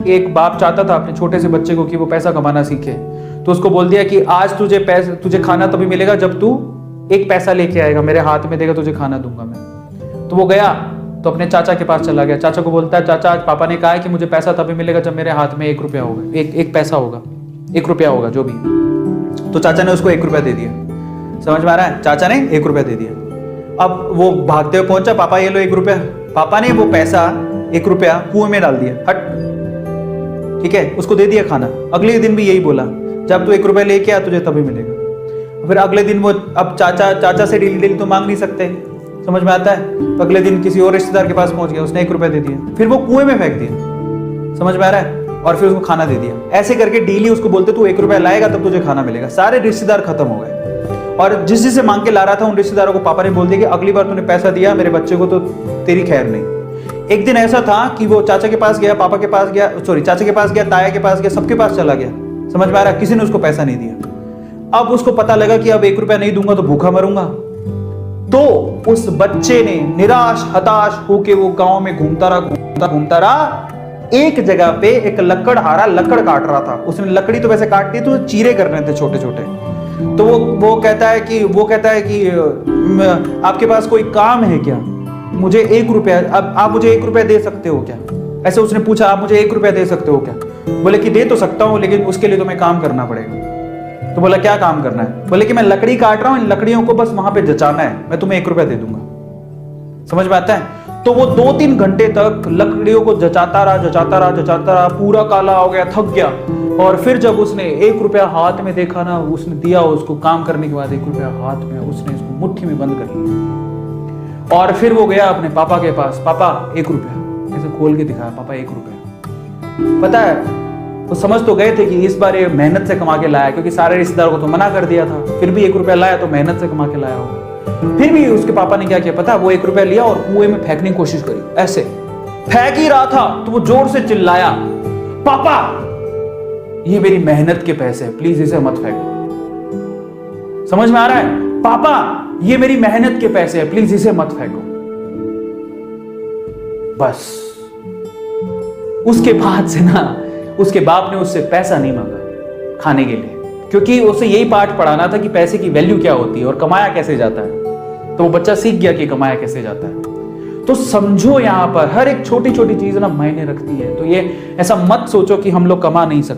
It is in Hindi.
एक बाप चाहता था अपने छोटे से बच्चे को कि वो पैसा कमाना सीखे, तो उसको बोल दिया कि आज तुझे खाना तभी मिलेगा जब तू एक पैसा लेके आएगा, मेरे हाथ में देगा, तुझे खाना दूंगा मैं। तो वो गया तो अपने चाचा के पास चला गया। चाचा को बोलता है, चाचा आज पापा ने कहा है कि मुझे पैसा तभी मिलेगा जब मेरे हाथ में 1 रुपया होगा, एक पैसा होगा, 1 रुपया होगा जो भी। तो चाचा ने उसको 1 रुपया दे दिया। समझ में आ रहा है? चाचा ने 1 रुपया दे दिया। अब वो भागते हुए पहुंचा, पापा ये लो 1 रुपया। पापा ने वो पैसा 1 रुपया कुएं में डाल दिया, हट, ठीक है, उसको दे दिया खाना। अगले दिन भी यही बोला, जब तू 1 रुपया लेके आ तुझे तभी मिलेगा। फिर अगले दिन वो, अब चाचा से डेली तो मांग नहीं सकते, समझ में आता है? तो अगले दिन किसी और रिश्तेदार के पास पहुंच गया, उसने 1 रुपया दे दिया, फिर वो कुएं में फेंक दिया। समझ में आ रहा है? और फिर उसको खाना दे दिया। ऐसे करके डेली उसको बोलते तू 1 रुपया लाएगा तब तुझे खाना मिलेगा। सारे रिश्तेदार खत्म हो गए, और जिससे मांग के ला रहा था उन रिश्तेदारों को पापा ने बोल दिया कि अगली बार तूने पैसा दिया मेरे बच्चे को तो तेरी खैर नहीं। एक दिन ऐसा था कि वो चाचा के पास गया, पापा के पास गया, सॉरी चाचा के पास गया, ताया के पास गया, सबके पास चला गया। समझ में आ रहा है? किसी ने उसको पैसा नहीं दिया। अब उसको पता लगा कि अब 1 रुपया नहीं दूंगा तो भूखा मरूंगा। तो उस बच्चे ने निराश हताश होके वो गांव में घूमता रहा। एक जगह पे एक लकड़हारा लकड़ काट रहा था। उसने लकड़ी तो वैसे काट दी, तो चीरे करने थे छोटे छोटे। तो वो कहता है कि आपके पास कोई काम है क्या? मुझे 1 रुपया, अब आप मुझे 1 रुपया दे सकते हो क्या? ऐसे उसने पूछा, आप मुझे 1 रुपया दे सकते हो क्या? बोले कि दे तो सकता हूं, लेकिन उसके लिए तुम्हें काम करना पड़ेगा। तो बोला क्या काम करना है? बोले कि मैं लकड़ी काट रहा हूं, इन लकड़ियों को बस वहां पे जचाना है, मैं तुम्हें 1 रुपया दे दूंगा। समझ में आता है? तो वो 2-3 घंटे तक लकड़ियों को जचाता रहा, पूरा काला हो गया, थक गया। और फिर जब उसने 1 रुपया हाथ में देखा ना, उसने दिया उसको काम करने के बाद 1 रुपया हाथ में, उसने इसको मुट्ठी में बंद कर लिया। और फिर वो गया अपने पापा के पास, पापा 1 रुपया, ऐसे खोल के दिखाया, पापा 1 रुपया। पता है, वो समझ तो गए थे कि इस बार ये मेहनत से कमा के लाया, क्योंकि सारे रिश्तेदारों को तो मना कर दिया था, फिर भी 1 रुपया लाया तो मेहनत से कमा के लाया होगा। फिर भी उसके पापा ने क्या किया पता? वो 1 रुपया लिया और कुएं में फेंकने की कोशिश करी। ऐसे फेंक ही रहा था तो वो जोर से चिल्लाया, पापा ये मेरी मेहनत के पैसे हैं, प्लीज इसे मत फेंको। समझ में आ रहा है? पापा ये मेरी मेहनत के पैसे हैं, प्लीज इसे मत फेंको। बस उसके बाद से ना उसके बाप ने उससे पैसा नहीं मांगा खाने के लिए, क्योंकि उसे यही पाठ पढ़ाना था कि पैसे की वैल्यू क्या होती है और कमाया कैसे जाता है। तो वो बच्चा सीख गया कि कमाया कैसे जाता है। तो समझो, यहां पर हर एक छोटी छोटी चीज ना मायने रखती है। तो ये ऐसा मत सोचो कि हम लोग कमा नहीं सकते।